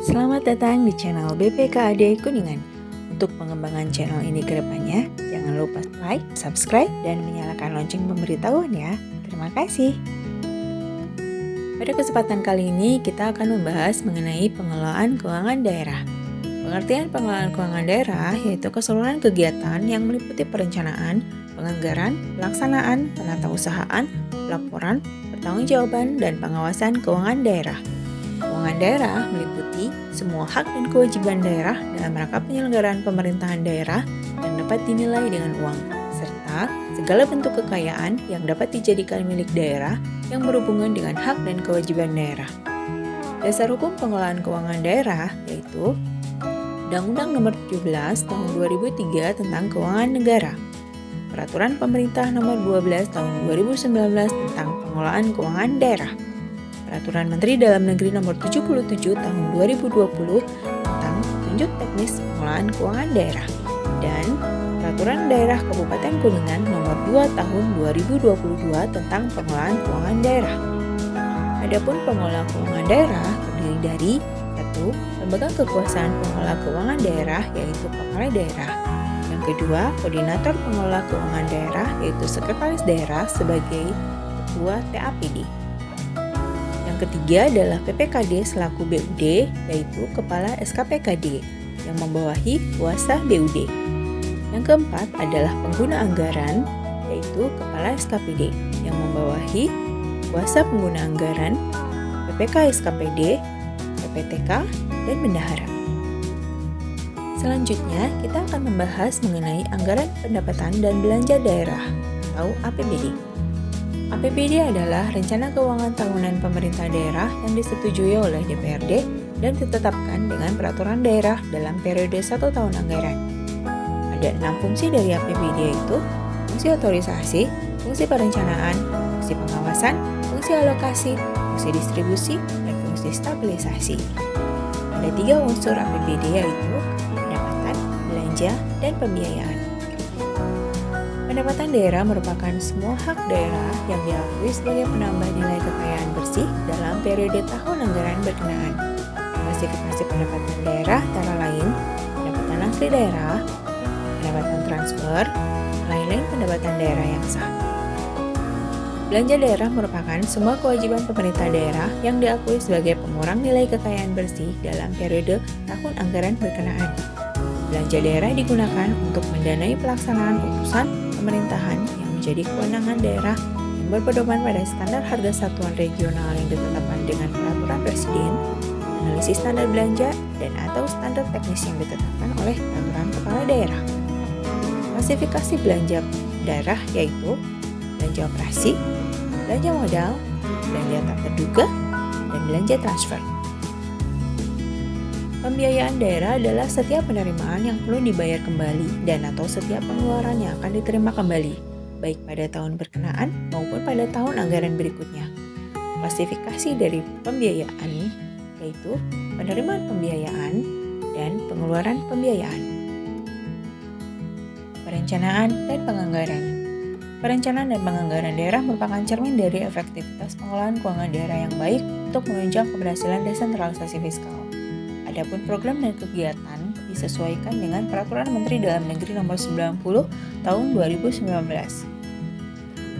Selamat datang di channel BPKAD Kuningan. Untuk pengembangan channel ini ke depannya, jangan lupa like, subscribe, dan menyalakan lonceng pemberitahuan ya. Terima kasih. Pada kesempatan kali ini, kita akan membahas mengenai pengelolaan keuangan daerah. Pengertian pengelolaan keuangan daerah yaitu keseluruhan kegiatan yang meliputi perencanaan, penganggaran, pelaksanaan, penatausahaan, pelaporan, pertanggungjawaban, dan pengawasan keuangan daerah. Keuangan daerah meliputi semua hak dan kewajiban daerah dalam rangka penyelenggaraan pemerintahan daerah yang dapat dinilai dengan uang, serta segala bentuk kekayaan yang dapat dijadikan milik daerah yang berhubungan dengan hak dan kewajiban daerah. Dasar hukum pengelolaan keuangan daerah yaitu Undang-Undang Nomor 17 Tahun 2003 tentang Keuangan Negara, Peraturan Pemerintah Nomor 12 Tahun 2019 tentang Pengelolaan Keuangan Daerah, Peraturan Menteri Dalam Negeri Nomor 77 Tahun 2020 tentang Petunjuk Teknis Pengelolaan Keuangan Daerah, dan Peraturan Daerah Kabupaten Kuningan Nomor 2 Tahun 2022 tentang Pengelolaan Keuangan Daerah. Adapun pengelola keuangan daerah terdiri dari 1. Pemegang kekuasaan pengelola keuangan daerah yaitu kepala daerah. Yang kedua, koordinator pengelola keuangan daerah yaitu sekretaris daerah sebagai ketua TAPD. Yang ketiga adalah PPKD selaku BUD yaitu kepala SKPKD yang membawahi kuasa BUD. Yang keempat adalah pengguna anggaran yaitu kepala SKPD yang membawahi kuasa pengguna anggaran, PPK SKPD, PPTK, dan bendahara. Selanjutnya, kita akan membahas mengenai anggaran pendapatan dan belanja daerah atau APBD. APBD adalah rencana keuangan tahunan pemerintah daerah yang disetujui oleh DPRD dan ditetapkan dengan peraturan daerah dalam periode 1 tahun anggaran. Ada 6 fungsi dari APBD yaitu fungsi otorisasi, fungsi perencanaan, fungsi pengawasan, fungsi alokasi, fungsi distribusi, dan fungsi stabilisasi. Ada 3 unsur APBD yaitu pendapatan, belanja, dan pembiayaan. Pendapatan daerah merupakan semua hak daerah yang diakui sebagai penambah nilai kekayaan bersih dalam periode tahun anggaran berkenaan. Klasifikasi pendapatan daerah antara lain pendapatan asli daerah, pendapatan transfer, lain-lain pendapatan daerah yang sah. Belanja daerah merupakan semua kewajiban pemerintah daerah yang diakui sebagai pengurang nilai kekayaan bersih dalam periode tahun anggaran berkenaan. Belanja daerah digunakan untuk mendanai pelaksanaan urusan pemerintahan yang menjadi kewenangan daerah yang berpedoman pada standar harga satuan regional yang ditetapkan dengan peraturan presiden, analisis standar belanja, dan atau standar teknis yang ditetapkan oleh peraturan kepala daerah. Klasifikasi belanja daerah yaitu belanja operasi, belanja modal, belanja tak terduga, dan belanja transfer. Pembiayaan daerah adalah setiap penerimaan yang perlu dibayar kembali dan atau setiap pengeluaran yang akan diterima kembali, baik pada tahun berkenaan maupun pada tahun anggaran berikutnya. Klasifikasi dari pembiayaan yaitu penerimaan pembiayaan dan pengeluaran pembiayaan. Perencanaan dan penganggaran. Perencanaan dan penganggaran daerah merupakan cermin dari efektivitas pengelolaan keuangan daerah yang baik untuk menunjang keberhasilan desentralisasi fiskal. Adapun program dan kegiatan disesuaikan dengan Peraturan Menteri Dalam Negeri Nomor 90 Tahun 2019.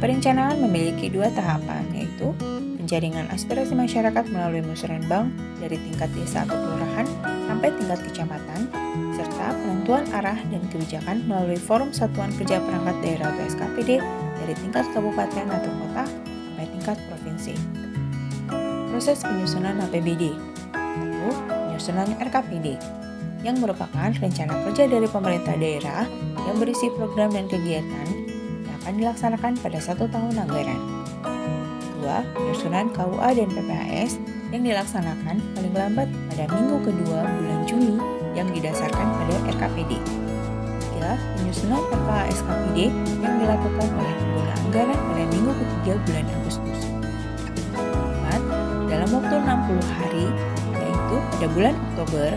Perencanaan memiliki 2 tahapan yaitu penjaringan aspirasi masyarakat melalui musrenbang dari tingkat desa atau kelurahan sampai tingkat kecamatan, serta penentuan arah dan kebijakan melalui Forum Satuan Kerja Perangkat Daerah atau SKPD dari tingkat kabupaten atau kota sampai tingkat provinsi. Proses penyusunan APBD atau penyusunan RKPD yang merupakan rencana kerja dari pemerintah daerah yang berisi program dan kegiatan yang akan dilaksanakan pada 1 tahun anggaran. 2. Penyusunan KUA dan PPAS yang dilaksanakan paling lambat pada minggu kedua bulan Juni yang didasarkan pada RKPD. 3. Penyusunan RKA SKPD yang dilakukan oleh pengguna anggaran pada minggu ketiga bulan Agustus. 4. Dalam waktu 60 hari, yaitu pada bulan Oktober,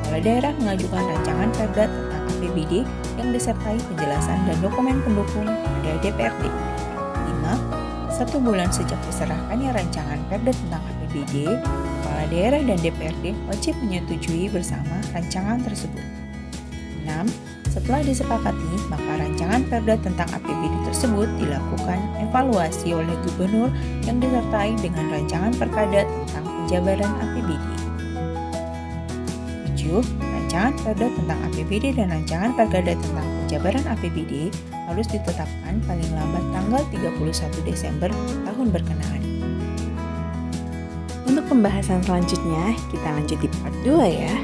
kepala daerah mengajukan rancangan perda tentang APBD yang disertai penjelasan dan dokumen pendukung pada DPRD. 5. 1 bulan sejak diserahkannya rancangan perda tentang APBD, kepala Kepala Daerah dan DPRD wajib menyetujui bersama rancangan tersebut. 6. Setelah disepakati, maka rancangan Perda tentang APBD tersebut dilakukan evaluasi oleh gubernur yang disertai dengan rancangan Perkada tentang penjabaran APBD. 7. Rancangan Perda tentang APBD dan rancangan Perkada tentang penjabaran APBD harus ditetapkan paling lambat tanggal 31 Desember tahun berkenaan. Untuk pembahasan selanjutnya, kita lanjut di part 2 ya.